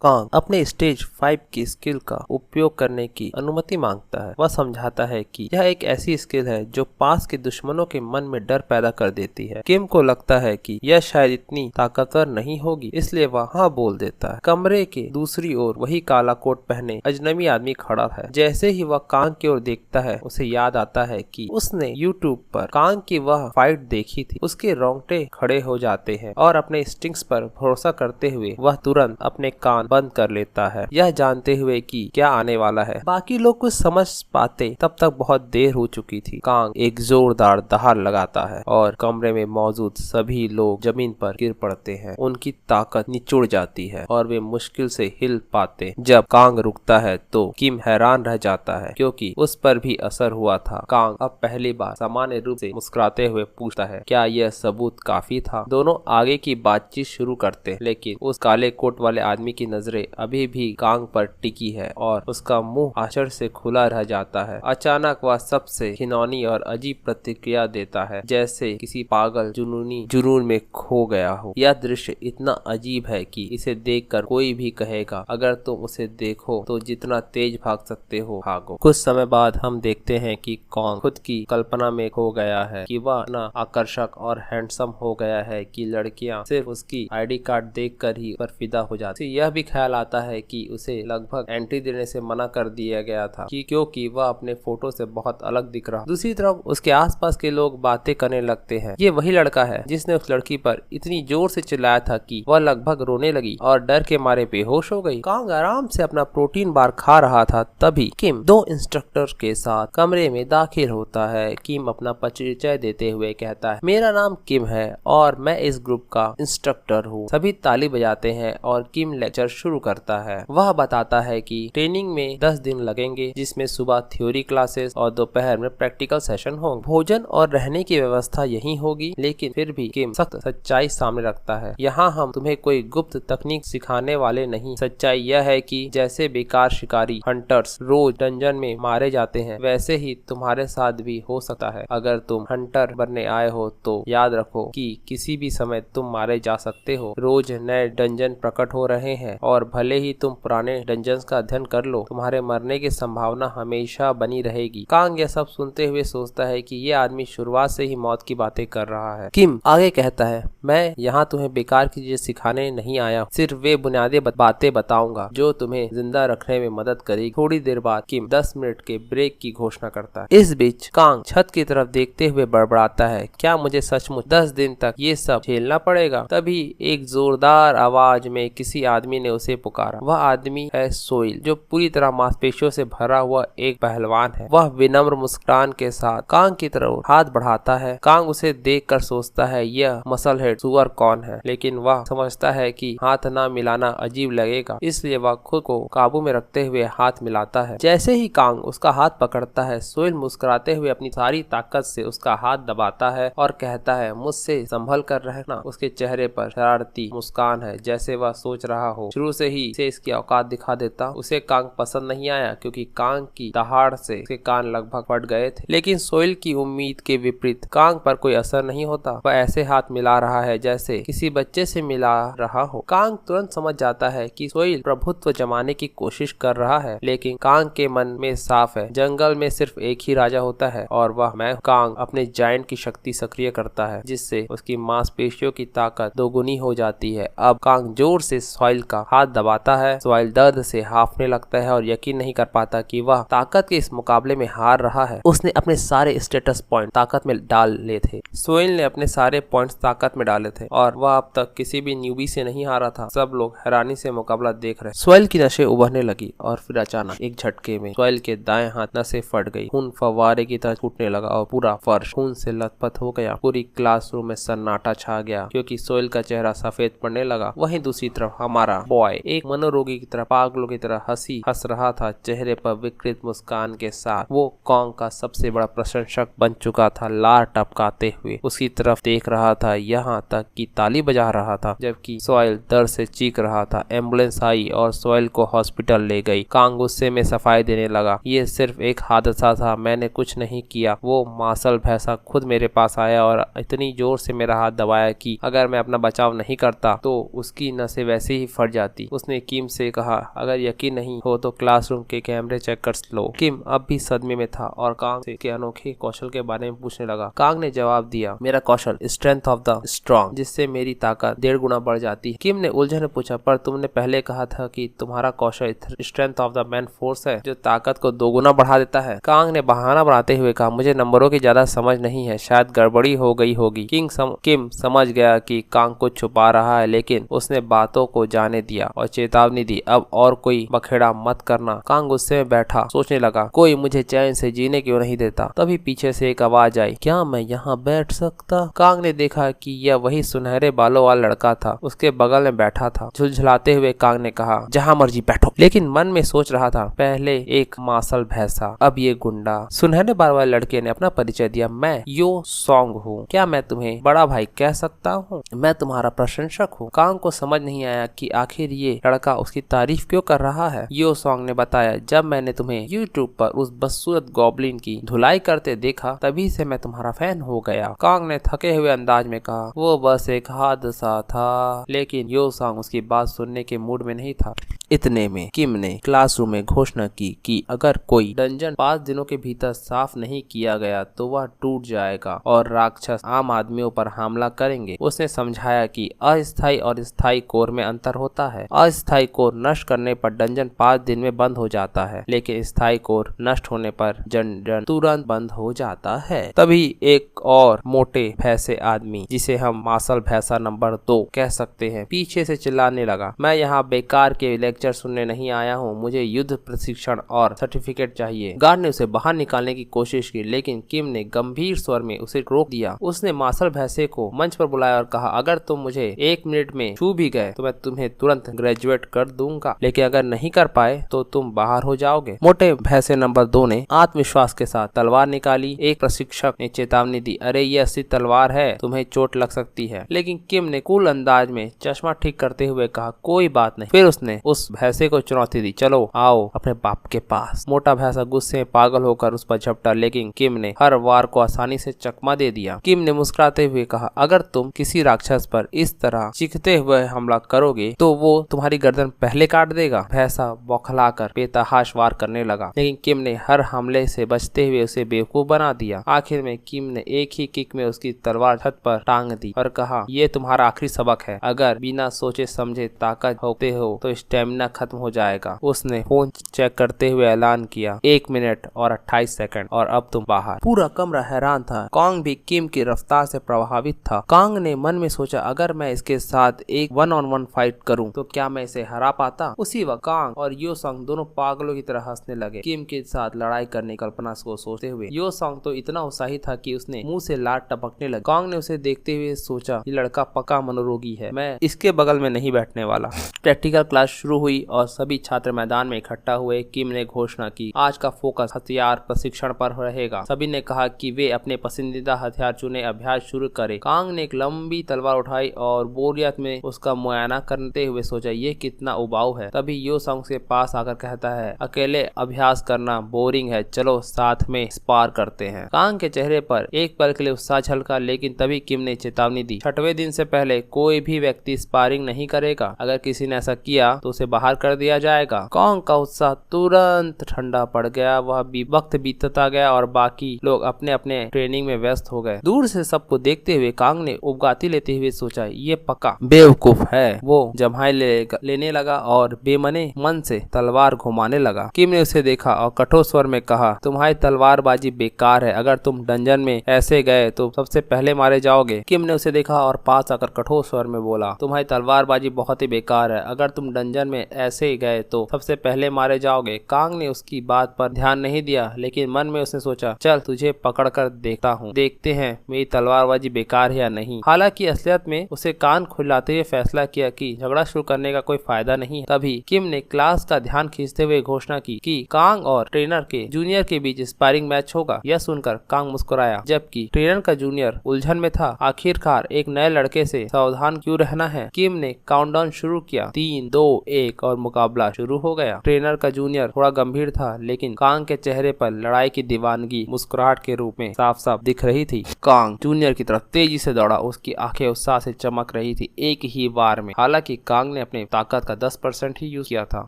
Kong अपने stage 5 की skill का उपयोग करने की अनुमति मांगता है। वह समझाता है कि यह एक ऐसी स्किल है जो पास के दुश्मनों के मन में डर पैदा कर देती है। किम को लगता है कि यह शायद इतनी ताकतवर नहीं होगी, इसलिए वह हाँ बोल देता है। कमरे के दूसरी ओर वही काला कोट पहने अजनबी आदमी खड़ा है। जैसे ही वह कांग की ओर देखता है, उसे याद आता है कि उसने यूट्यूब पर कांग की वह फाइट देखी थी। उसके रोंगटे खड़े हो जाते हैं और अपने इंस्टिंक्ट्स पर भरोसा करते हुए वह तुरंत अपने कान बंद कर लेता है, यह जानते हुए कि क्या आने वाला है। बाकी लोग कुछ समझ पाते तब तक बहुत देर हो चुकी थी। कांग एक जोरदार दहाड़ लगाता है और कमरे में मौजूद सभी लोग जमीन पर गिर पड़ते हैं। उनकी ताकत निचुड़ जाती है और वे मुश्किल से हिल पाते। जब कांग रुकता है तो किम हैरान रह जाता है, क्योंकि उस पर भी असर हुआ था। कांग अब पहली बार सामान्य रूप से मुस्कुराते हुए पूछता है, क्या यह सबूत काफी था? दोनों आगे की बातचीत शुरू करते, लेकिन उस काले कोट वाले आदमी की नजरें अभी भी कांग पर टिकी है और उसका मुंह आश्चर्य से खुला रह जाता है। अचानक वह सबसे घिनौनी और अजीब प्रतिक्रिया देता है, जैसे किसी पागल जुनूनी जुनून में खो गया हो। यह दृश्य इतना अजीब है कि इसे देखकर कोई भी कहेगा, अगर तुम उसे देखो तो जितना तेज भाग सकते हो भागो। कुछ समय बाद हम देखते हैं कि कांग खुद की कल्पना में खो गया है कि वह इतना आकर्षक और हैंडसम हो गया है कि लड़कियां सिर्फ उसकी आईडी कार्ड देखकर ही पर फिदा हो जाती। यह भी ख्याल आता है कि उसे लगभग एंट्री देने से मना कर दिया गया था क्योंकि वह अपने फोटो से बहुत अलग दिख रहा। दूसरी तरफ उसके आसपास के लोग बातें करने लगते हैं। ये वही लड़का है जिसने उस लड़की पर इतनी जोर से चिल्लाया था कि वह लगभग रोने लगी और डर के मारे बेहोश हो गई। कांग आराम से अपना प्रोटीन बार खा रहा था, तभी किम दो इंस्ट्रक्टर के साथ कमरे में दाखिल होता है। किम अपना परिचय देते हुए कहता है, मेरा नाम किम है और मैं इस ग्रुप का इंस्ट्रक्टर हूँ। सभी ताली बजाते हैं और किम लेक्चर शुरू करता है। वह बताता है कि ट्रेनिंग में 10 दिन लगेंगे, जिसमें सुबह थ्योरी क्लासेस और दोपहर में प्रैक्टिकल सेशन होंगे। भोजन और रहने की व्यवस्था यही होगी, लेकिन फिर भी किम सख्त सच्चाई सामने रखता है। यहाँ हम तुम्हें कोई गुप्त तकनीक सिखाने वाले नहीं। सच्चाई यह है कि जैसे बेकार शिकारी हंटर्स रोज डंजन में मारे जाते हैं, वैसे ही तुम्हारे साथ भी हो सकता है। अगर तुम हंटर बनने आए हो तो याद रखो कि किसी भी समय तुम मारे जा सकते हो। रोज नए डंजन प्रकट हो रहे हैं और भले ही तुम पुराने डंजन्स का अध्ययन कर लो, तुम्हारे मरने की संभावना हमेशा बनी रहेगी। कांग यह सब सुनते हुए सोचता है कि ये आदमी शुरुआत से ही मौत की बातें कर रहा है। किम आगे कहता है, मैं यहाँ तुम्हें बेकार की चीजें सिखाने नहीं आया, सिर्फ वे बुनियादी बातें बताऊंगा जो तुम्हें जिंदा रखने में मदद करेगी। थोड़ी देर बाद किम 10 मिनट के ब्रेक की घोषणा करता है। इस बीच कांग छत की तरफ देखते हुए बड़बड़ाता है, क्या मुझे सचमुच 10 दिन तक ये सब झेलना पड़ेगा? तभी एक जोरदार आवाज में किसी आदमी ने उसे पुकारा। वह आदमी है सोइल, जो पूरी तरह मांसपेशियों से भरा हुआ एक पहलवान है। वह विनम्र मुस्कान के साथ कांग की तरफ हाथ बढ़ाता है। कांग उसे देखकर सोचता है, यह मसल हेड सुअर कौन है, लेकिन वह समझता है कि हाथ ना मिलाना अजीब लगेगा, इसलिए वह खुद को काबू में रखते हुए हाथ मिलाता है। जैसे ही कांग उसका हाथ पकड़ता है, सोइल मुस्कुराते हुए अपनी सारी ताकत से उसका हाथ दबाता है और कहता है, मुझसे संभल कर रहना। उसके चेहरे पर शरारती मुस्कान है, जैसे वह सोच रहा हो शुरू से ही इसे इसकी औकात दिखा देता। उसे कांग पसंद नहीं आया, क्योंकि कांग की दहाड़ से उसके कान लगभग फट गए थे। लेकिन सोइल की उम्मीद के विपरीत कांग पर कोई असर नहीं होता। वह ऐसे हाथ मिला रहा है जैसे किसी बच्चे से मिला रहा हो। कांग तुरंत समझ जाता है कि सोइल प्रभुत्व जमाने की कोशिश कर रहा है, लेकिन कांग के मन में साफ है, जंगल में सिर्फ एक ही राजा होता है और वह मैं। कांग अपने जायंट की शक्ति सक्रिय करता है, जिससे उसकी मांसपेशियों की ताकत दोगुनी हो जाती है। अब कांग जोर से सोइल का हाथ दबाता है। सोइल दर्द से हांफने लगता है और यकीन नहीं कर पाता कि वह ताकत के इस मुकाबले में हार रहा है। उसने अपने सारे स्टेटस पॉइंट ताकत में डाल ले थे। सोइल ने अपने सारे पॉइंट्स ताकत में डाले थे और वह अब तक किसी भी न्यूबी से नहीं हारा था। सब लोग हैरानी से मुकाबला देख रहे। सोइल की नसें उभरने लगी और फिर अचानक एक झटके में सोइल के दाएं हाथ नसें फट गई। खून फव्वारे की तरह फूटने लगा और पूरा फर्श खून से लथपथ हो गया। पूरी क्लासरूम में सन्नाटा छा गया, क्योंकि सोइल का चेहरा सफेद पड़ने लगा। वहीं दूसरी तरफ हमारा बॉय एक मनोरोगी की तरह पागलों की तरह हंस रहा था, चेहरे पर विकृत मुस्कान के साथ। वो कांग का सबसे बड़ा प्रशंसक बन चुका था। लार टपकाते हुए उसकी तरफ देख रहा था, यहाँ तक कि ताली बजा रहा था, जबकि सोइल दर्द से चीख रहा था। एम्बुलेंस आई और सोइल को हॉस्पिटल ले गई। कांग गुस्से में सफाई देने लगा, ये सिर्फ एक हादसा था, मैंने कुछ नहीं किया। वो मार्शल भैंसा खुद मेरे पास आया और इतनी जोर से मेरा हाथ दबाया कि अगर मैं अपना बचाव नहीं करता तो उसकी नसें वैसे ही फट जाती। जाती। उसने किम से कहा, अगर यकीन नहीं हो तो क्लासरूम के कैमरे चेक कर लो। किम अब भी सदमे में था और कांग से के अनोखे कौशल के बारे में पूछने लगा। कांग ने जवाब दिया, मेरा कौशल स्ट्रेंथ ऑफ द स्ट्रॉन्ग, जिससे मेरी ताकत 1.5 गुना बढ़ जाती है। किम ने उलझन में पूछा, पर तुमने पहले कहा था कि तुम्हारा कौशल strength of the man force है, जो ताकत को 2 गुना बढ़ा देता है। कांग ने बहाना बनाते हुए कहा, मुझे नंबरों की ज्यादा समझ नहीं है, शायद गड़बड़ी हो गई होगी। किम समझ गया कि कांग कुछ छुपा रहा है, लेकिन उसने बातों को जाने दिया और चेतावनी दी, अब और कोई बखेड़ा मत करना। कांग गुस्से में बैठा सोचने लगा, कोई मुझे चैन से जीने क्यों नहीं देता। तभी पीछे से एक आवाज आई, क्या मैं यहाँ बैठ सकता? कांग ने देखा कि यह वही सुनहरे बालों वाला लड़का था, उसके बगल में बैठा था। झुलझुलाते हुए कांग ने कहा, जहाँ मर्जी बैठो। लेकिन मन में सोच रहा था, पहले एक मासल भैंसा, अब ये गुंडा। सुनहरे बाल वाले लड़के ने अपना परिचय दिया, मैं यो सॉन्ग हूँ, क्या मैं तुम्हें बड़ा भाई कह सकता हूँ? मैं तुम्हारा प्रशंसक हूँ। कांग को समझ नहीं आया कि आखिर ये लड़का उसकी तारीफ क्यों कर रहा है। यो सॉन्ग ने बताया, जब मैंने तुम्हें यूट्यूब पर उस बदसूरत गॉब्लिन की धुलाई करते देखा, तभी से मैं तुम्हारा फैन हो गया। कांग ने थके हुए अंदाज में कहा, वो बस एक हादसा था। लेकिन यो सॉन्ग उसकी बात सुनने के मूड में नहीं था। इतने में किम ने क्लासरूम में घोषणा की कि अगर कोई डंजन 5 दिनों के भीतर साफ नहीं किया गया तो वह टूट जाएगा और राक्षस आम आदमियों पर हमला करेंगे। उसने समझाया कि अस्थायी और स्थायी कोर में अंतर होता है। अस्थायी कोर नष्ट करने पर डंजन 5 दिन में बंद हो जाता है, लेकिन स्थायी कोर नष्ट होने पर डंजन तुरंत बंद हो जाता है। तभी एक और मोटे भैंसे आदमी, जिसे हम मासल भैंसा नंबर 2 कह सकते हैं, पीछे से चिल्लाने लगा, मैं यहाँ बेकार के लेक्चर सुनने नहीं आया हूँ, मुझे युद्ध प्रशिक्षण और सर्टिफिकेट चाहिए। गार्ड ने उसे बाहर निकालने की कोशिश की, लेकिन किम ने गंभीर स्वर में उसे रोक दिया। उसने मासल भैंसे को मंच पर बुलाया और कहा, अगर तुम मुझे 1 मिनट में छू भी गए तो मैं तुम्हें तुरंत ग्रेजुएट कर दूंगा, लेकिन अगर नहीं कर पाए तो तुम बाहर हो जाओगे। मोटे भैंसे नंबर 2 ने आत्मविश्वास के साथ तलवार निकाली। एक प्रशिक्षक ने चेतावनी दी, अरे ये असली तलवार है, तुम्हें चोट लग सकती है। लेकिन किम ने कूल अंदाज में चश्मा ठीक करते हुए कहा, कोई बात नहीं। फिर उसने उस भैंसे को चुनौती दी, चलो आओ अपने बाप के पास। मोटा भैंसा गुस्से में पागल होकर उस पर झपटा, लेकिन किम ने हर वार को आसानी से चकमा दे दिया। किम ने मुस्कुराते हुए कहा, अगर तुम किसी राक्षस पर इस तरह चीखते हुए हमला करोगे तो वो तुम्हारी गर्दन पहले काट देगा। भैंसा बौखलाकर बेतहाश वार करने लगा, लेकिन किम ने हर हमले से बचते हुए उसे बेवकूफ बना दिया। आखिर में किम ने एक ही किक में उसकी तलवार छत पर टांग दी और कहा, ये तुम्हारा आखिरी सबक है, अगर बिना सोचे समझे ताकत होते हो तो स्टेमिना खत्म हो जाएगा। उसने फोन चेक करते हुए ऐलान किया, 1 मिनट और 28 सेकंड और अब तुम बाहर। पूरा कमरा हैरान था। कांग भी किम की रफ्तार से प्रभावित था। कांग ने मन में सोचा, अगर मैं इसके साथ एक 1-on-1 फाइट करूं तो क्या मैं इसे हरा पाता? उसी वक्त कांग और यो सॉन्ग दोनों पागलों की तरह हंसने लगे, किम के साथ लड़ाई करने की कल्पना को सोचते हुए। यो सॉन्ग तो इतना उत्साही था कि उसने मुंह से लार टपकने लगा। कांग ने उसे देखते हुए सोचा, ये लड़का पक्का मनोरोगी है, मैं इसके बगल में नहीं बैठने वाला। प्रैक्टिकल क्लास शुरू हुई और सभी छात्र मैदान में इकट्ठा हुए। किम ने घोषणा की, आज का फोकस हथियार प्रशिक्षण पर रहेगा। सभी ने कहा कि वे अपने पसंदीदा हथियार चुने, अभ्यास शुरू करें। कांग ने एक लंबी तलवार उठाई और बोरियत में उसका मुआयना करते हुए सोचा, ये कितना उबाऊ है। तभी यो सॉन्ग के पास आकर कहता है, अकेले अभ्यास करना बोरिंग है, चलो साथ में स्पार करते हैं। कांग के चेहरे पर एक पल के लिए उत्साह झलका, लेकिन तभी किम ने चेतावनी दी, 6वें दिन से पहले कोई भी व्यक्ति स्पारिंग नहीं करेगा। अगर किसी ने ऐसा किया तो उसे बाहर कर दिया जाएगा। कांग का उत्साह तुरंत ठंडा पड़ गया। वह वक्त बीतता गया और बाकी लोग अपने अपने ट्रेनिंग में व्यस्त हो गए। दूर से सबको देखते हुए कांग ने उबगाती लेते हुए सोचा, ये पक्का बेवकूफ है। वो जम्हाई लेने लगा और बेमने मन से तलवार घुमाने लगा। किम ने उसे देखा और कठोर स्वर में कहा, तुम्हारी तलवारबाजी बेकार है, अगर तुम डंजन में ऐसे गए तो सबसे पहले मारे जाओगे। किम ने उसे देखा और पास आकर कठोर स्वर में बोला, तुम्हारी तलवारबाजी बहुत ही बेकार है, अगर तुम डंजन में ऐसे गए तो सबसे पहले मारे जाओगे। कांग ने उसकी बात पर ध्यान नहीं दिया, लेकिन मन में उसने सोचा, चल तुझे पकड़ कर देखता हूँ, देखते हैं मेरी तलवारबाजी बेकार है या नहीं। हालांकि असलियत में उसे कान खुलाते हुए फैसला किया कि झगड़ा शुरू करने का कोई फायदा नहीं है। तभी किम ने क्लास का ध्यान खींचते हुए घोषणा की कि कांग और ट्रेनर के जूनियर के बीच स्पारिंग मैच होगा। यह सुनकर कांग मुस्कुराया, जबकि ट्रेनर का जूनियर उलझन में था। आखिरकार एक नए लड़के से सावधान क्यों रहना है। किम ने काउंटडाउन शुरू किया, 3, 2, 1। 1 और मुकाबला शुरू हो गया। ट्रेनर का जूनियर थोड़ा गंभीर था, लेकिन कांग के चेहरे पर लड़ाई की दीवानगी मुस्कुराहट के रूप में साफ साफ दिख रही थी। कांग जूनियर की तरफ तेजी से दौड़ा, उसकी आंखें उत्साह से चमक रही थी एक ही बार में। हालांकि कांग ने अपनी ताकत का 10% ही यूज किया था।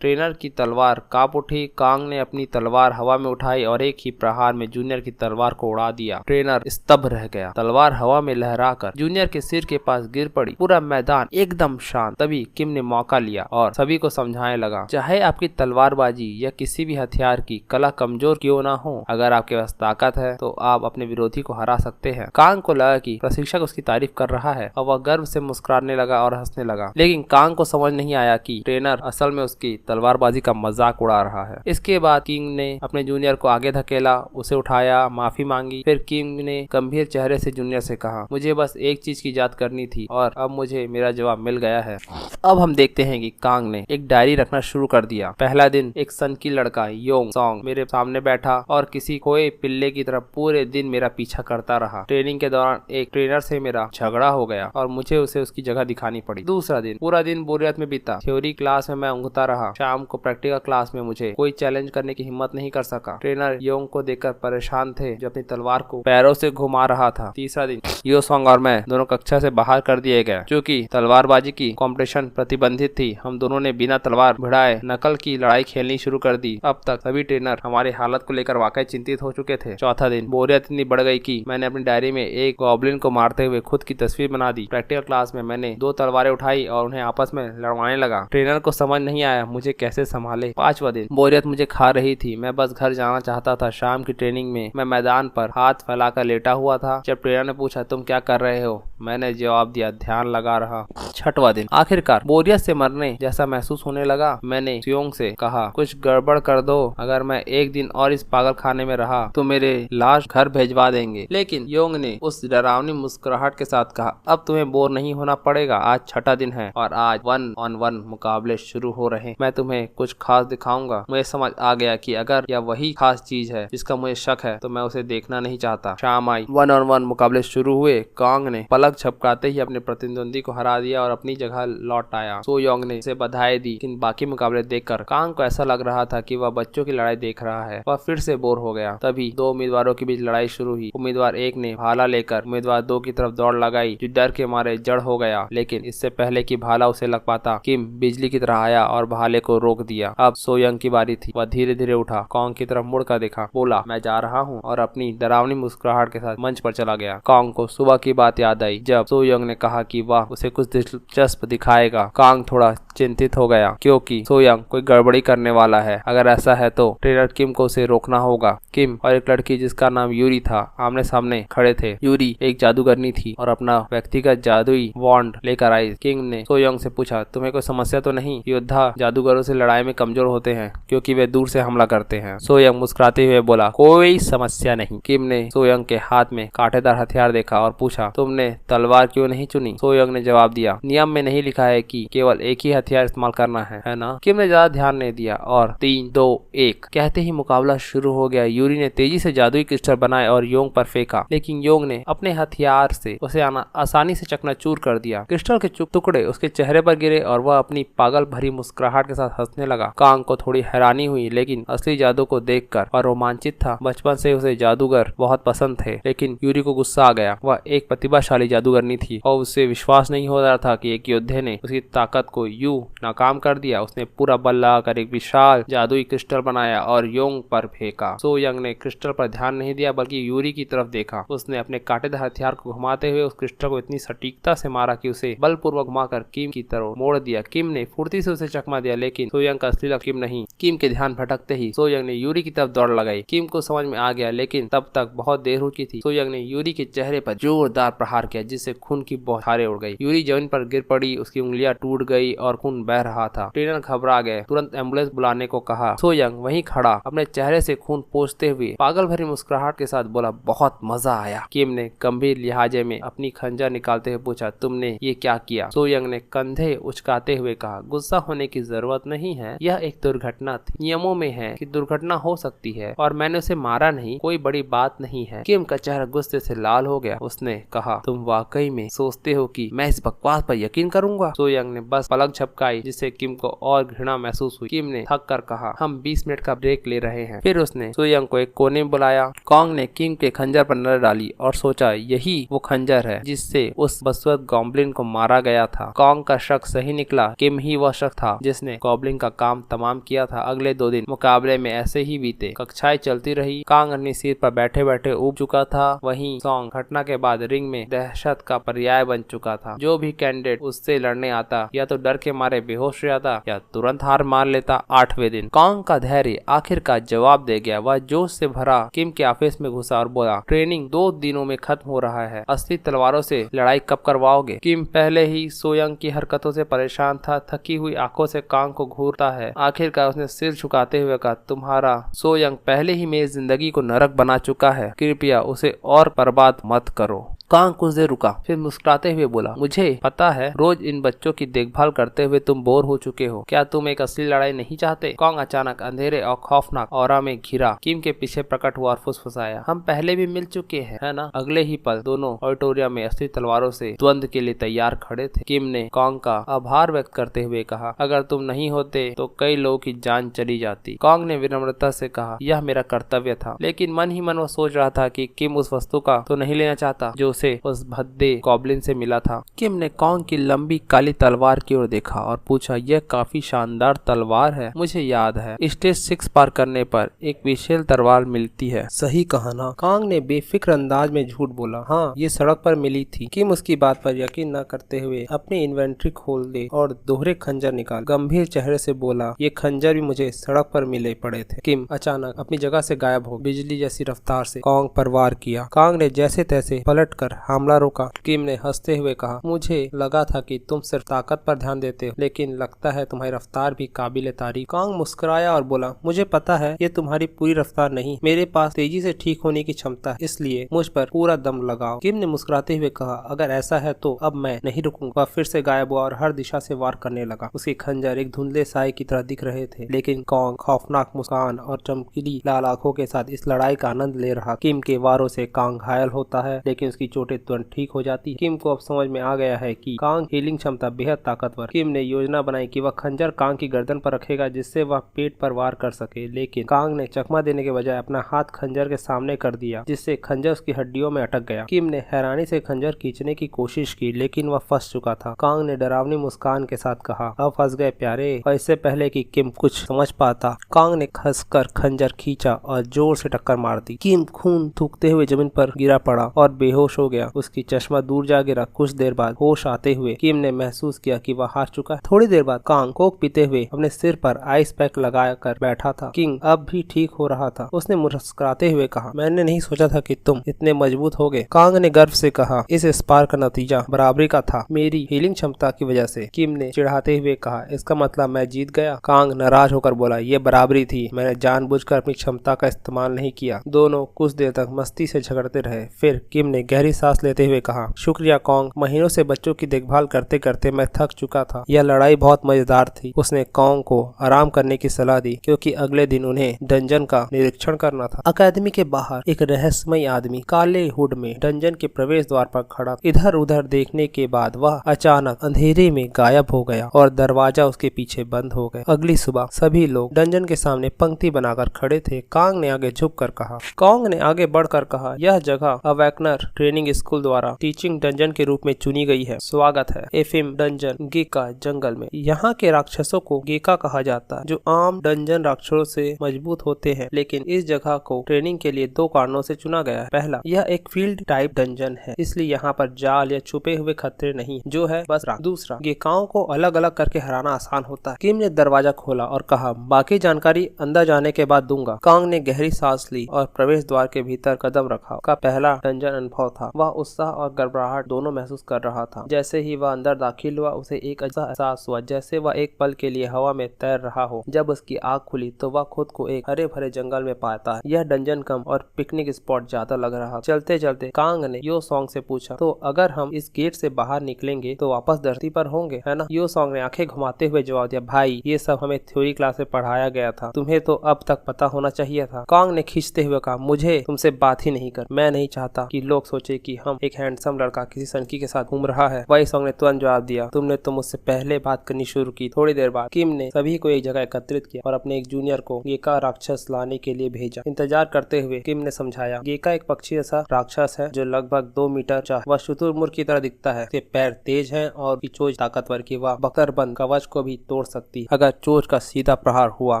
ट्रेनर की तलवार कांप उठी। कांग ने अपनी तलवार हवा में उठाई और एक ही प्रहार में जूनियर की तलवार को उड़ा दिया। ट्रेनर स्तब्ध रह गया। तलवार हवा में लहराकर जूनियर के सिर के पास गिर पड़ी। पूरा मैदान एकदम शांत। तभी किम ने मौका लिया और सभी को समझाने लगा, चाहे आपकी तलवारबाजी या किसी भी हथियार की कला कमजोर क्यों ना हो, अगर आपके पास ताकत है तो आप अपने विरोधी को हरा सकते हैं। कांग को लगा कि प्रशिक्षक उसकी तारीफ कर रहा है और वह गर्व से मुस्कुराने लगा और हंसने लगा। लेकिन कांग को समझ नहीं आया कि ट्रेनर असल में उसकी तलवारबाजी का मजाक उड़ा रहा है। इसके बाद किंग ने अपने जूनियर को आगे धकेला, उसे उठाया, माफी मांगी। फिर किंग ने गंभीर चेहरे से जूनियर से कहा, मुझे बस एक चीज की याद करनी थी और अब मुझे मेरा जवाब मिल गया है। अब हम देखते हैं कि कांग ने एक डायरी रखना शुरू कर दिया। पहला दिन एक सनकी लड़का योंग सॉन्ग मेरे सामने बैठा और किसी खोए पिल्ले की तरह पूरे दिन मेरा पीछा करता रहा। ट्रेनिंग के दौरान एक ट्रेनर से मेरा झगड़ा हो गया और मुझे उसे उसकी जगह दिखानी पड़ी। दूसरा दिन पूरा दिन बोरियत में बीता। थ्योरी क्लास में मैं ऊँघता रहा। शाम को प्रैक्टिकल क्लास में मुझे कोई चैलेंज करने की हिम्मत नहीं कर सका। ट्रेनर योंग को देखकर परेशान थे जो अपनी तलवार को पैरों से घुमा रहा था। तीसरा दिन यो सॉन्ग और मैं दोनों कक्षा से बाहर कर दिए गए क्योंकि तलवारबाजी की कंपटीशन प्रतिबंधित थी। हम दोनों ने बिना तलवार भिड़ाए नकल की लड़ाई खेलनी शुरू कर दी। अब तक सभी ट्रेनर हमारी हालत को लेकर वाकई चिंतित हो चुके थे। चौथा दिन बोरियत इतनी बढ़ गई कि मैंने अपनी डायरी में एक गॉब्लिन को मारते हुए खुद की तस्वीर बना दी। प्रैक्टिकल क्लास में मैंने 2 तलवारें उठाई और उन्हें आपस में लड़वाने लगा। ट्रेनर को समझ नहीं आया मुझे कैसे संभाले। 5वां दिन बोरियत मुझे खा रही थी। मैं बस घर जाना चाहता था। शाम की ट्रेनिंग में मैं मैदान पर हाथ फैलाकर लेटा हुआ था। जब ट्रेनर ने पूछा तुम क्या कर रहे हो, मैंने जवाब दिया ध्यान लगा रहा। 6वां दिन आखिरकार बोरियत से मरने जैसा महसूस होने लगा। मैंने योंग से कहा कुछ गड़बड़ कर दो, अगर मैं एक दिन और इस पागल खाने में रहा तो मेरे लाश घर भेजवा देंगे। लेकिन योंग ने उस डरावनी मुस्कुराहट के साथ कहा अब तुम्हें बोर नहीं होना पड़ेगा। आज 6वां दिन है और आज 1-on-1 मुकाबले शुरू हो रहे हैं। मैं तुम्हें कुछ खास दिखाऊंगा। मुझे समझ आ गया कि अगर यह वही खास चीज है जिसका मुझे शक है तो मैं उसे देखना नहीं चाहता। शाम आई। 1-on-1 मुकाबले शुरू हुए। कांग ने पलक झपकाते ही अपने प्रतिद्वंदी को हरा दिया और अपनी जगह लौट आया। सो योंग ने उसे बधाई दी। लेकिन बाकी मुकाबले देखकर कांग को ऐसा लग रहा था कि वह बच्चों की लड़ाई देख रहा है। वह फिर से बोर हो गया। तभी 2 उम्मीदवारों के बीच लड़ाई शुरू हुई। उम्मीदवार 1 ने भाला लेकर उम्मीदवार 2 की तरफ दौड़ लगाई जो डर के मारे जड़ हो गया। लेकिन इससे पहले कि भाला उसे लग पाता किम बिजली की तरह आया और भाले को रोक दिया। अब सो योंग की बारी थी। वह धीरे धीरे उठा, कांग की तरफ मुड़ कर देखा, बोला मैं जा रहा हूँ और अपनी डरावनी मुस्कुराहट के साथ मंच पर चला गया। कांग को सुबह की बात याद आई जब सो योंग ने कहा कि वह उसे कुछ दिलचस्प दिखाएगा। कांग थोड़ा चिंतित हो गया क्योंकि सो योंग कोई गड़बड़ी करने वाला है। अगर ऐसा है तो ट्रेनर किम को उसे रोकना होगा। किम और एक लड़की जिसका नाम यूरी था आमने सामने खड़े थे। यूरी एक जादूगरनी थी और अपना व्यक्तिगत जादुई वॉन्ड लेकर आई। किंग ने सो योंग से पूछा तुम्हें कोई समस्या तो नहीं? योद्धा जादूगरों से लड़ाई में कमजोर होते हैं क्योंकि वे दूर से हमला करते हैं। सो योंग मुस्कुराते हुए बोला कोई समस्या नहीं। किम ने सो योंग के हाथ में कांटेदार हथियार देखा और पूछा तुमने तलवार क्यों नहीं चुनी? सो योंग ने जवाब दिया नियम में नहीं लिखा है कि केवल एक ही हथियार इस्तेमाल करना है ना? किम ने ज्यादा ध्यान नहीं दिया और 3-2-1 कहते ही मुकाबला शुरू हो गया। यूरी ने तेजी से जादुई क्रिस्टल बनाए और योंग पर फेंका, लेकिन योंग ने अपने हथियार से उसे आसानी से चकनाचूर कर दिया। क्रिस्टल के टुकड़े उसके चेहरे पर गिरे और वह अपनी पागल भरी मुस्कुराहट के साथ हंसने लगा। कांग को थोड़ी हैरानी हुई लेकिन असली जादू को देखकर वह रोमांचित था। बचपन से उसे जादूगर बहुत पसंद थे। लेकिन यूरी को गुस्सा आ गया। वह एक प्रतिभाशाली जादूगरनी थी और उसे विश्वास नहीं हो रहा था कि एक योद्धे ने उसकी ताकत को यूं नाकाम कर दिया। उसने पूरा बल लगाकर एक विशाल जादुई क्रिस्टल बनाया और योंग पर फेंका। सो योंग ने क्रिस्टल पर ध्यान नहीं दिया बल्कि यूरी की तरफ देखा। उसने अपने कांटेदार हथियार को घुमाते हुए उस क्रिस्टल को इतनी सटीकता से मारा कि उसे बलपूर्वक घुमाकर किम की तरफ मोड़ दिया। किम ने फुर्ती से उसे चकमा दिया लेकिन सो योंग का असली लक्ष्य किम नहीं। किम के ध्यान भटकते ही सो योंग ने यूरी की तरफ दौड़ लगाई। किम को समझ में आ गया लेकिन तब तक बहुत देर हो चुकी थी। सो योंग ने यूरी के चेहरे पर जोरदार प्रहार किया जिससे खून की बौछारें उड़ गई। यूरी जमीन पर गिर पड़ी, उसकी उंगलियां टूट गई और खून बह रहा था। ट्रेनर घबरा गए, तुरंत एम्बुलेंस बुलाने को कहा। सो योंग वहीं खड़ा अपने चेहरे से खून पोंछते हुए पागल भरी मुस्कुराहट के साथ बोला बहुत मजा आया। किम ने गंभीर लिहाजे में अपनी खंजर निकालते हुए पूछा तुमने ये क्या किया? सो योंग ने कंधे उचकाते हुए कहा गुस्सा होने की जरूरत नहीं है, यह एक दुर्घटना थी। नियमों में है कि दुर्घटना हो सकती है और मैंने उसे मारा नहीं, कोई बड़ी बात नहीं है। किम का चेहरा गुस्से से लाल हो गया। उसने कहा तुम वाकई में सोचते हो कि मैं इस बकवास पर यकीन करूंगा? सो योंग ने बस पलक झपकाई जिससे जिससे किम को और घृणा महसूस हुई। किम ने थक कर कहा, हम 20 मिनट का ब्रेक ले रहे हैं। फिर उसने सोयंग को एक कोने में बुलाया। कॉन्ग ने किम के खंजर पर नजर डाली और सोचा यही वो खंजर है जिससे उस बदसूरत गॉब्लिन को मारा गया था। कॉन्ग का शक सही निकला। किम ही वह शख्स था जिसने गॉब्लिन का काम तमाम किया था। अगले 2 दिन मुकाबले में ऐसे ही बीते। कक्षाएं चलती रही। कॉन्ग अपनी सीट पर बैठे बैठे ऊब चुका था। वहीं सॉन्ग घटना के बाद रिंग में दहशत का पर्याय बन चुका था। जो भी कैंडिडेट उससे लड़ने आता या तो डर के मारे बेहोश हो जाता या तुरंत हार मान लेता। 8वें दिन कॉन्ग का धैर्य आखिरकार जवाब दे गया। वह जोश से भरा किम के ऑफिस में घुसा और बोला, ट्रेनिंग 2 दिनों में खत्म हो रहा है। असली तलवारों से लड़ाई कब करवाओगे? किम पहले ही सोयंग की हरकतों से परेशान था। थकी हुई आंखों से कॉन्ग को घूरता है। आखिरकार उसने सिर झुकाते हुए कहा, तुम्हारा सोयंग पहले ही मेरी जिंदगी को नरक बना चुका है। कृपया उसे और बर्बाद मत करो। कॉन्ग कुछ देर रुका, फिर मुस्कुराते हुए बोला, मुझे पता है रोज इन बच्चों की देखभाल करते हुए तुम बोर हो चुके हो। क्या तुम एक असली लड़ाई नहीं चाहते? कॉन्ग अचानक अंधेरे और खौफनाक ऑरा में घिरा किम के पीछे प्रकट हुआ और फुसफुसाया, हम पहले भी मिल चुके हैं, है ना? अगले ही पल दोनों ऑडिटोरियम में असली तलवारों से द्वंद के लिए तैयार खड़े थे। किम ने कॉन्ग का आभार व्यक्त करते हुए कहा, अगर तुम नहीं होते तो कई लोगों की जान चली जाती। कॉन्ग ने विनम्रता से कहा, यह मेरा कर्तव्य था। लेकिन मन ही मन वो सोच रहा था कि किम उस वस्तु का तो नहीं लेना चाहता जो उस भद्दे गॉब्लिन से मिला था। किम ने कॉन्ग की लंबी काली तलवार की ओर देखा और पूछा, यह काफी शानदार तलवार है। मुझे याद है स्टेज 6 पार करने पर एक विशेष तलवार मिलती है, सही कहा ना? कॉन्ग ने बेफिक्र अंदाज में झूठ बोला, हाँ ये सड़क पर मिली थी। किम उसकी बात पर यकीन न करते हुए अपनी इन्वेंट्री खोल दे और दोहरे खंजर निकाल गंभीर चेहरे से बोला, ये खंजर भी मुझे सड़क पर मिले पड़े थे। किम अचानक अपनी जगह से गायब हो बिजली जैसी रफ्तार से कॉन्ग पर वार किया। कॉन्ग ने जैसे तैसे पलट कर हमला रोका। किम ने हंसते हुए कहा, मुझे लगा था कि तुम सिर्फ ताकत पर ध्यान देते हो, लेकिन लगता है तुम्हारी रफ्तार भी काबिल तारीफ। कॉन्ग मुस्कुराया और बोला, मुझे पता है ये तुम्हारी पूरी रफ्तार नहीं, मेरे पास तेजी से ठीक होने की क्षमता है, इसलिए मुझ पर पूरा दम लगाओ। किम ने मुस्कुराते हुए कहा, अगर ऐसा है तो अब मैं नहीं रुकूंगा। फिर से गायब हुआ और हर दिशा से वार करने लगा। उसके खंजर एक धुंधले साए की तरह दिख रहे थे, लेकिन कॉन्ग खौफनाक मुस्कान और चमकीली लाल आंखों के साथ इस लड़ाई का आनंद ले रहा। किम के वारों से कॉन्ग घायल होता है, लेकिन उसकी चोटें तुरंत ठीक हो जाती है। किम को अब समझ में आ गया है कि कॉन्ग हीलिंग क्षमता बेहद ताकतवर। किम ने योजना बनाई कि वह खंजर कॉन्ग की गर्दन पर रखेगा जिससे वह पेट पर वार कर सके, लेकिन कॉन्ग ने चकमा देने के बजाय अपना हाथ खंजर के सामने कर दिया, जिससे खंजर उसकी हड्डियों में अटक गया। किम ने हैरानी से खंजर खींचने की कोशिश की, लेकिन वह फंस चुका था। कॉन्ग ने डरावनी मुस्कान के साथ कहा, अब फंस गए प्यारे। और इससे पहले कि किम कुछ समझ पाता, कॉन्ग ने खसकर खंजर खींचा और जोर से टक्कर मार दी। किम खून थूकते हुए जमीन पर गिरा पड़ा और बेहोश हो गया। उसकी चश्मा दूर जा गिरा। कुछ देर बाद होश आते हुए किम ने महसूस किया कि वह हार चुका है। थोड़ी देर बाद कॉन्ग कोक पीते हुए अपने सिर पर आइस पैक लगा कर बैठा था। किंग अब भी ठीक हो रहा था। उसने मुस्कुराते हुए कहा, मैंने नहीं सोचा था कि तुम इतने मजबूत होगे। कॉन्ग ने गर्व से कहा, इस स्पार का नतीजा बराबरी का था, मेरी हीलिंग क्षमता की वजह से। किम ने चिढ़ाते हुए कहा, इसका मतलब मैं जीत गया? कॉन्ग नाराज होकर बोला, ये बराबरी थी, मैंने जानबूझकर अपनी क्षमता का इस्तेमाल नहीं किया। दोनों कुछ देर तक मस्ती से झगड़ते रहे। फिर किम ने गहरी सांस लेते हुए कहा, शुक्रिया कॉन्ग, महीनों से बच्चों की देखभाल करते करते मैं थक चुका था। यह लड़ाई बहुत मजेदार थी। उसने कॉन्ग को आराम करने की सलाह दी, क्योंकि अगले दिन उन्हें डंजन का निरीक्षण करना था। अकादमी के बाहर एक रहस्यमय आदमी काले हुड में डंजन के प्रवेश द्वार पर खड़ा। इधर उधर देखने के बाद वह अचानक अंधेरे में गायब हो गया और दरवाजा उसके पीछे बंद हो गया। अगली सुबह सभी लोग डंजन के सामने पंक्ति बनाकर खड़े थे। कॉन्ग ने आगे झुककर कहा, कॉन्ग ने आगे बढ़कर कहा, यह जगह अवेकनर ट्रेनिंग स्कूल द्वारा टीचिंग डंजन के रूप में चुनी गई है। स्वागत है एफिम डंजन गेका जंगल में। यहाँ के राक्षसों को गेका कहा जाता है, जो आम डंजन राक्षसों से मजबूत होते हैं, लेकिन इस जगह को ट्रेनिंग के लिए 2 कारणों से चुना गया है। पहला, यह एक फील्ड टाइप डंजन है, इसलिए यहाँ पर जाल या छुपे हुए खतरे नहीं, जो है बस राख। दूसरा, गेकाओं को अलग अलग करके हराना आसान होता है। किम ने दरवाजा खोला और कहा, बाकी जानकारी अंदर जाने के बाद दूंगा। कॉन्ग ने गहरी सांस ली और प्रवेश द्वार के भीतर कदम रखा। का पहला डंजन अनुभव था। वह उत्साह और घबराहट दोनों महसूस कर रहा था। जैसे ही वह अंदर दाखिल हुआ, उसे एक ऐसा एहसास हुआ जैसे वह एक पल के लिए हवा में तैर रहा हो। जब उसकी आँख खुली तो वह खुद को एक हरे भरे जंगल में पाता है। यह डंजन कम और पिकनिक स्पॉट ज्यादा लग रहा। चलते चलते कॉन्ग ने यो सॉन्ग से पूछा, तो अगर हम इस गेट से बाहर निकलेंगे तो वापस धरती पर होंगे, है ना? यो सॉन्ग ने आंखें घुमाते हुए जवाब दिया, भाई ये सब हमें थ्योरी क्लास में पढ़ाया गया था, तुम्हें तो अब तक पता होना चाहिए था। कॉन्ग ने खींचते हुए कहा, मुझे तुमसे बात ही नहीं कर। मैं नहीं चाहता कि लोग सोचे कि हम एक हैंडसम लड़का किसी सनकी के साथ घूम रहा है। वाई सॉन्ग ने तुरंत जवाब दिया, तुमने तो मुझसे पहले बात करनी शुरू की। थोड़ी देर बाद किम ने सभी को एक जगह एकत्रित किया और अपने एक जूनियर को गेका राक्षस लाने के लिए भेजा। इंतजार करते हुए किम ने समझाया, गेका एक पक्षी जैसा राक्षस है जो लगभग 2 मीटर चौड़ा। वह शुतुरमुर्ग की तरह दिखता है। उसके पैर तेज हैं और उसकी चोंच ताकतवर की वह बकरबंद कवच को भी तोड़ सकती है। अगर चोंच का सीधा प्रहार हुआ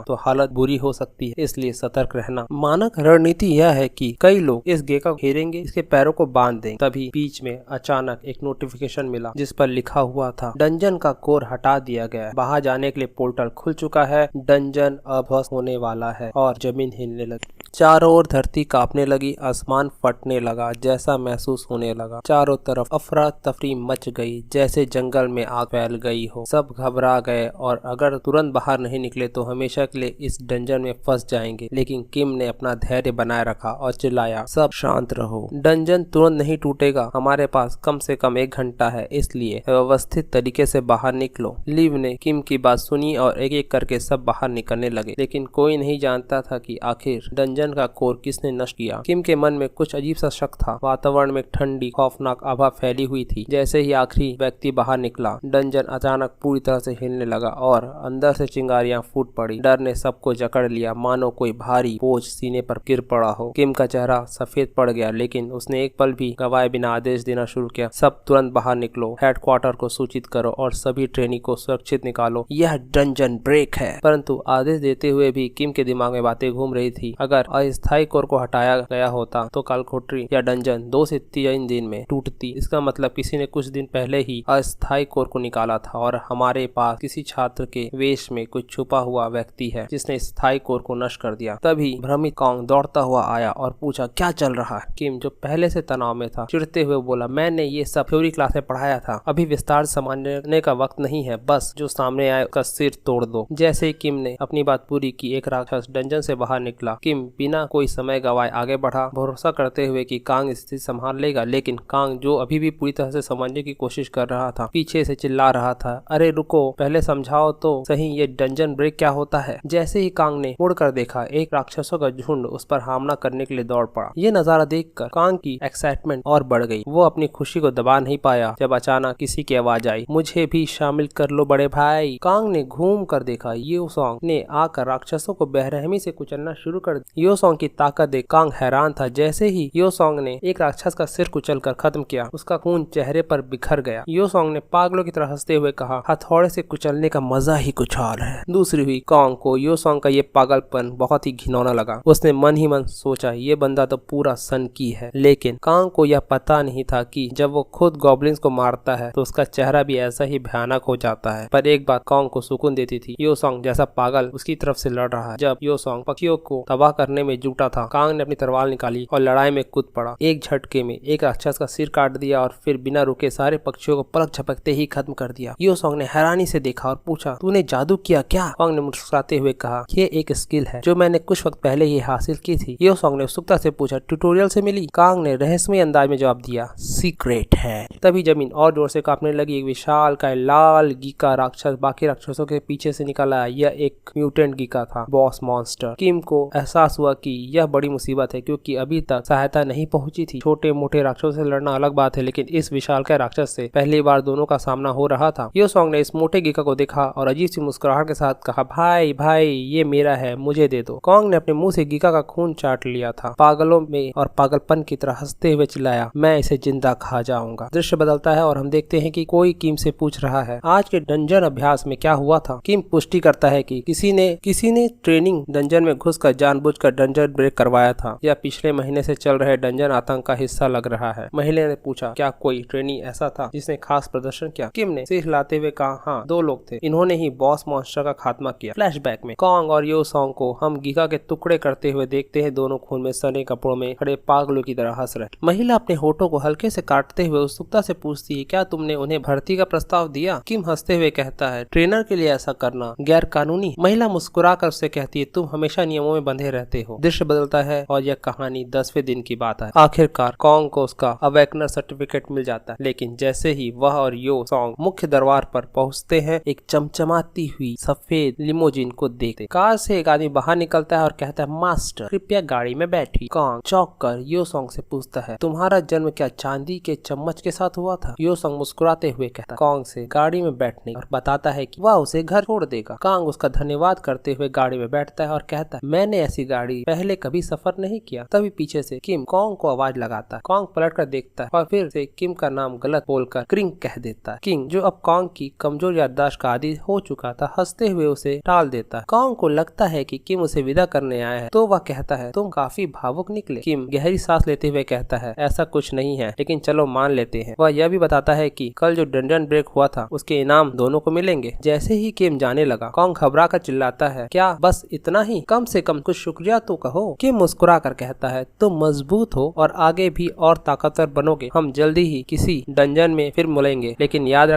तो हालत बुरी हो सकती है, इसलिए सतर्क रहना। मानक रणनीति यह है कि कई लोग इस गेका को घेरेंगे, इसके पैरों को बांध देंगे। तभी बीच में अचानक एक नोटिफिकेशन मिला जिस पर लिखा हुआ था, डंजन का कोर हटा दिया गया, बाहर जाने के लिए पोर्टल खुल चुका है, डंजन अब ध्वस्त होने वाला है। और जमीन हिलने लगी। चारों ओर धरती कांपने लगी, आसमान फटने लगा जैसा महसूस होने लगा। चारों तरफ अफरा तफरी मच गई, जैसे जंगल में आग फैल गई हो। सब घबरा गए और अगर तुरंत बाहर नहीं निकले तो हमेशा के लिए इस डंजन में फंस जाएंगे। लेकिन किम ने अपना धैर्य बनाए रखा और चिल्लाया, सब शांत रहो, डंजन तुरंत नहीं टूटेगा, हमारे पास कम से कम 1 घंटा है, इसलिए व्यवस्थित तरीके से बाहर निकलो। लिव ने किम की बात सुनी और एक एक करके सब बाहर निकलने लगे, लेकिन कोई नहीं जानता था कि आखिर डंजन का कोर किसने नष्ट किया। किम के मन में कुछ अजीब सा शक था। वातावरण में ठंडी खौफनाक आभा फैली हुई थी। जैसे ही आखिरी व्यक्ति बाहर निकला, डंजन अचानक पूरी तरह से हिलने लगा और अंदर से चिंगारियां फूट पड़ी। डर ने सबको जकड़ लिया, मानो कोई भारी बोझ सीने पर गिर पड़ा हो। किम का चेहरा सफेद पड़ गया, लेकिन उसने एक पल भी गवाए बिना आदेश देना शुरू किया, सब तुरंत बाहर निकलो, हेडक्वार्टर को सूचित करो और सभी ट्रेनी को सुरक्षित निकालो, यह डंजन ब्रेक है। परंतु आदेश देते हुए भी किम के दिमाग में बातें घूम रही थी। अगर अस्थायी कोर को हटाया गया होता तो कालकोठरी या डंजन 2 से 3 दिन में टूटती। इसका मतलब किसी ने कुछ दिन पहले ही अस्थायी कोर को निकाला था और हमारे पास किसी छात्र के वेश में कुछ छुपा हुआ व्यक्ति है जिसने स्थायी कोर को नष्ट कर दिया। तभी भ्रमित कॉन्ग दौड़ता हुआ आया और पूछा, क्या चल रहा है? किम जो पहले से तनाव में था चिढ़ते हुए बोला, मैंने ये सब थ्योरी क्लास में पढ़ाया था, अभी विस्तार समझने का वक्त नहीं है, बस जो सामने आए उसका सिर तोड़ दो। जैसे ही किम ने अपनी बात पूरी की, एक राक्षस डंजन से बाहर निकला। किम बिना कोई समय गवाए आगे बढ़ा, भरोसा करते हुए कि कांग स्थिति संभाल लेगा। लेकिन कांग जो अभी भी पूरी तरह से समझने की कोशिश कर रहा था, पीछे से चिल्ला रहा था, अरे रुको, पहले समझाओ तो सही, ये डंजन ब्रेक क्या होता है? जैसे ही कांग ने मुड़कर देखा, एक राक्षसों का झुंड उस पर हमला करने के लिए दौड़ पड़ा। ये नजारा देखकर कांग की एक्साइटमेंट और बढ़ गई। वो अपनी खुशी को दबा नहीं पाया जब अचानक किसी की आवाज आई, मुझे भी शामिल कर लो बड़े भाई। कांग ने घूम कर देखा, यो सॉन्ग ने आकर राक्षसों को बेरहमी से कुचलना शुरू कर दिया। यो सॉन्ग की ताकत देख कांग हैरान था। जैसे ही यो सॉन्ग ने एक राक्षस का सिर कुचलकर खत्म किया, उसका खून चेहरे पर बिखर गया। यो सॉन्ग ने पागलों की तरह हंसते हुए कहा, हथौड़े से कुचलने का मजा ही कुछ और है। दूसरी हुई कांग को यो सॉन्ग का ये पागलपन बहुत ही घिनौना लगा। उसने मन ही मन सोचा, ये बंदा तो पूरा सनकी है। लेकिन कांग को यह पता नहीं था कि जब वो खुद गॉब्लिन्स को मारता है तो उसका चेहरा भी ऐसा ही भयानक हो जाता है। पर एक बात कांग को सुकून देती थी, यो सॉन्ग जैसा पागल उसकी तरफ से लड़ रहा है। जब यो सॉन्ग पक्षियों को तबाह करने में जुटा था, कांग ने अपनी तलवार निकाली और लड़ाई में कूद पड़ा। एक झटके में एक राक्षस का सिर काट दिया और फिर बिना रुके सारे पक्षियों को पलक झपकते ही खत्म कर दिया। यो सॉन्ग ने हैरानी से देखा और पूछा, तूने जादू किया क्या? कांग ने मुस्कुराते हुए कहा, ये एक स्किल है जो मैंने कुछ वक्त पहले ही हासिल की थी। यो सॉन्ग ने उत्सुकता से पूछा, ट्यूटोरियल से मिली? कांग ने रहस्यमय अंदाज में जवाब दिया, सीक्रेट है। तभी जमीन और जोर से कांपने लगी। एक विशाल का लाल गीका राक्षस बाकी राक्षसों के पीछे से निकल आया। यह एक म्यूटेंट गीका था, बॉस मॉन्स्टर। किम को एहसास हुआ कि यह बड़ी मुसीबत है, क्योंकि अभी तक सहायता नहीं पहुंची थी। छोटे मोटे राक्षसों से लड़ना अलग बात है, लेकिन इस विशालकाय राक्षस से पहली बार दोनों का सामना हो रहा था। यो सॉन्ग ने इस मोटे गीका को देखा और अजीब सी मुस्कुराहट के साथ कहा, भाई भाई ये मेरा है, मुझे दे दो। कांग ने अपने मुंह से गीका का खून चाट लिया था। पागलों में और पागलपन की तरह हंसते हुए चिल्लाया, मैं इसे जिंदा खा जाऊंगा। दृश्य बदलता है और हम देखते हैं कि कोई किम से पूछ रहा है, आज के डंजन अभ्यास में क्या हुआ था? किम पुष्टि करता है कि किसी ने ट्रेनिंग डंजन में घुसकर जानबूझकर डंजन ब्रेक करवाया था। यह पिछले महीने से चल रहे डंजन आतंक का हिस्सा लग रहा है। महिला ने पूछा, क्या कोई ट्रेनी ऐसा था जिसने खास प्रदर्शन किया? किम ने सिर हिलाते हुए कहा, हाँ, 2 लोग थे, इन्होंने ही बॉस मॉन्स्टर का खात्मा किया। फ्लैशबैक में कांग और यो सॉन्ग को हम गीका के टुकड़े करते हुए देखते हैं। दोनों खून में सने कपड़ों में खड़े पागलों की तरह हंस रहे। महिला अपने होठों को हल्के से काटते हुए उत्सुकता से पूछती है, क्या तुमने उन्हें भर्ती का प्रस्ताव दिया? किम हंसते हुए कहता है, ट्रेनर के लिए ऐसा करना गैर कानूनी। महिला मुस्कुरा कर उससे कहती है, तुम हमेशा नियमों में बंधे रहते चाहते हो। दृश्य बदलता है और यह कहानी 10वें दिन की बात है। आखिरकार कॉन्ग को उसका अवेकनर सर्टिफिकेट मिल जाता है, लेकिन जैसे ही वह और यो सॉन्ग मुख्य दरबार पर पहुंचते हैं, एक चमचमाती हुई सफेद लिमोजिन को देखते कार से एक आदमी बाहर निकलता है और कहता है, मास्टर कृपया गाड़ी में बैठिए। कॉन्ग चौंक कर यो सॉन्ग से पूछता है, तुम्हारा जन्म क्या चांदी के चम्मच के साथ हुआ था? यो सॉन्ग मुस्कुराते हुए कहता है कॉन्ग से गाड़ी में बैठने और बताता है कि वह उसे घर छोड़ देगा। कॉन्ग उसका धन्यवाद करते हुए गाड़ी में बैठता है और कहता है, मैंने ऐसी गाड़ी पहले कभी सफर नहीं किया। तभी पीछे से किम कॉन्ग को आवाज लगाता है। कॉन्ग पलट कर देखता है और फिर से किम का नाम गलत बोलकर क्रिंग कह देता है। किंग, जो अब कॉन्ग की कमजोर याददाश्त का आदी हो चुका था, हंसते हुए उसे टाल देता है। कॉन्ग को लगता है कि किम उसे विदा करने आया है, तो वह कहता है, तुम काफी भावुक निकले। किम गहरी सांस लेते हुए कहता है, ऐसा कुछ नहीं है, लेकिन चलो मान लेते हैं। वह यह भी बताता है कि कल जो डंजन ब्रेक हुआ था उसके इनाम दोनों को मिलेंगे। जैसे ही किम जाने लगा, कॉन्ग घबरा कर चिल्लाता है, क्या बस इतना ही? कम से कम कुछ शुक्रिया तो कहो। किम मुस्कुरा कर कहता है, तुम मजबूत हो और आगे भी और ताकतवर बनोगे। हम जल्दी ही किसी डंजन में फिर मिलेंगे, लेकिन याद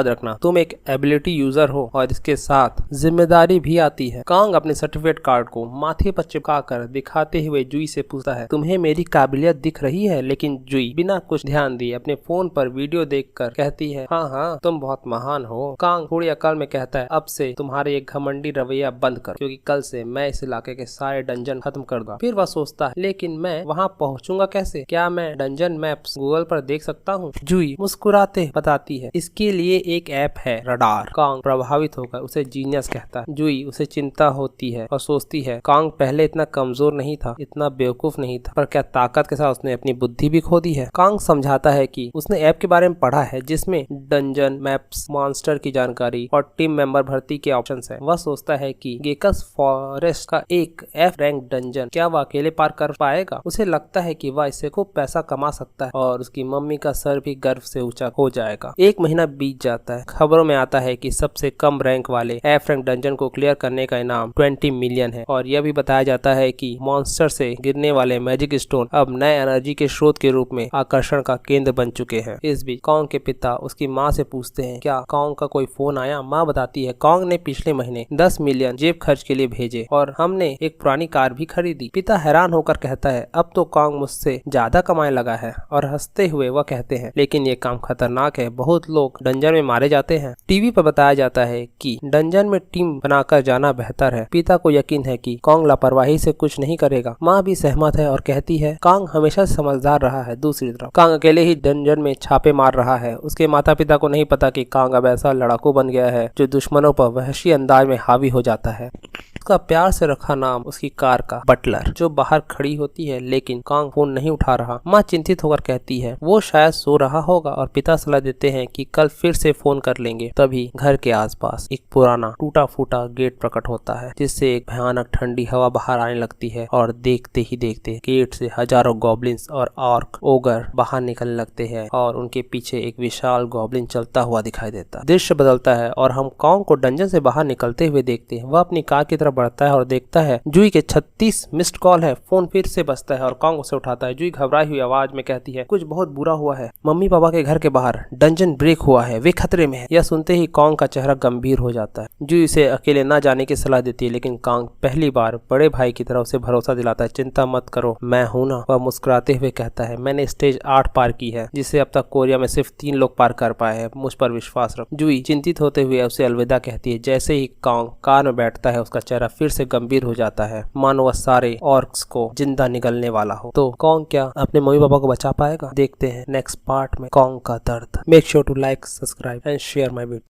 रखना तुम एक एबिलिटी यूजर हो और इसके साथ जिम्मेदारी भी आती है। कॉन्ग अपने सर्टिफिकेट कार्ड को माथे पर चिपका कर दिखाते हुए जुई से पूछता है, तुम्हें मेरी काबिलियत दिख रही है? लेकिन जुई बिना कुछ ध्यान दिए अपने फोन पर वीडियो देखकर कहती है, हाँ तुम बहुत महान हो। कॉन्ग थोड़ी अकल में कहता है, अब से तुम्हारे एक घमंडी रवैया बंद कर, क्योंकि कल से मैं इस इलाके के सारे डंजन खत्म कर दूंगा। फिर वह सोचता है, लेकिन मैं वहाँ पहुँचूंगा कैसे? क्या मैं डंजन मैप्स गूगल पर देख सकता हूँ? जुई मुस्कुराते बताती है, इसके लिए एक ऐप है, रडार। कॉन्ग प्रभावित होकर उसे जीनियस कहता है। जुई उसे चिंता होती है और सोचती है, कॉन्ग पहले इतना कमजोर नहीं था, इतना बेवकूफ नहीं था, पर क्या ताकत के साथ उसने अपनी बुद्धि भी खो दी है? कॉन्ग समझाता है कि उसने ऐप के बारे में पढ़ा है जिसमें डंजन मैप्स, मॉन्स्टर की जानकारी और टीम मेंबर भर्ती के ऑप्शंस है। वह सोचता है कि गेकस फॉरेस्ट का एक F रैंक डंजन क्या वह अकेले पार कर पाएगा? उसे लगता है कि वह इससे खूब पैसा कमा सकता है और उसकी मम्मी का सर भी गर्व से ऊंचा हो जाएगा। एक महीना बीत जाता है। खबरों में आता है कि सबसे कम रैंक वाले F रैंक डंजन को क्लियर करने का इनाम 20 मिलियन है और यह भी बताया जाता है कि मॉन्स्टर से गिरने वाले मैजिक स्टोन अब नए एनर्जी के स्रोत के रूप में आकर्षण का केंद्र बन चुके हैं। इस बीच कॉन्ग के पिता उसकी माँ से पूछते हैं, क्या कॉन्ग का कोई फोन आया? माँ बताती है, कॉन्ग ने पिछले महीने 10 मिलियन जेब खर्च के लिए भेजे और हमने एक पुरानी कार भी खरीदी। पिता हैरान होकर कहता है, अब तो कॉन्ग मुझसे ज्यादा कमाने लगा है। और हंसते हुए वह कहते हैं, लेकिन ये काम खतरनाक है, बहुत लोग डंजन में मारे जाते हैं। टीवी पर बताया जाता है कि डंजन में टीम बनाकर जाना बेहतर है। पिता को यकीन है कि कॉन्ग लापरवाही से कुछ नहीं करेगा। माँ भी सहमत है और कहती है, कॉन्ग हमेशा समझदार रहा है। दूसरी तरफ कॉन्ग अकेले ही डंजन में छापे मार रहा है। उसके माता पिता को नहीं पता कि कॉन्ग अब ऐसा लड़ाकू बन गया है जो दुश्मनों पर वहशी अंदाज में हावी हो जाता है। उसका प्यार से रखा नाम उसकी कार का बटलर, जो बाहर खड़ी होती है, लेकिन कॉन्ग फोन नहीं उठा रहा। माँ चिंतित होकर कहती है, वो शायद सो रहा होगा और पिता सलाह देते हैं कि कल फिर से फोन कर लेंगे। तभी घर के आसपास एक पुराना टूटा फूटा गेट प्रकट होता है, जिससे एक भयानक ठंडी हवा बाहर आने लगती है और देखते ही देखते गेट से हजारों गॉब्लिन्स और ऑर्क ओगर बाहर निकलने लगते हैं और उनके पीछे एक विशाल गॉब्लिन चलता हुआ दिखाई देता है। दृश्य बदलता है और हम कॉन्ग को डंजन से बाहर निकलते हुए देखते हैं। वह अपनी कार की तरफ बढ़ता है और देखता है जुई के 36 मिस्ड कॉल है। फोन फिर से बजता है और कॉन्ग उसे उठाता है। जुई घबराई हुई आवाज में कहती है, कुछ बहुत बुरा हुआ है, मम्मी पापा के घर के बाहर डंजन ब्रेक हुआ है, वे खतरे में है। यह सुनते ही कॉन्ग का चेहरा गंभीर हो जाता है। जुई उसे अकेले न जाने की सलाह देती है, लेकिन कॉन्ग पहली बार बड़े भाई की तरह उसे भरोसा दिलाता है, चिंता मत करो, मैं हूं ना। वह मुस्कुराते हुए कहता है, मैंने स्टेज 8 पार की है, जिसे अब तक कोरिया में सिर्फ 3 लोग पार कर पाए हैं, मुझ पर विश्वास रखो। जुई चिंतित होते हुए उसे अलविदा कहती है। जैसे ही कॉन्ग कार में बैठता है, उसका चेहरा फिर से गंभीर हो जाता है, मानो वह सारे ऑर्क्स को जिंदा निगलने वाला हो। तो कॉन्ग क्या अपने मम्मी पापा को बचा पाएगा? देखते हैं नेक्स्ट पार्ट में कॉन्ग का दर्द। Make sure to like, subscribe and share my video.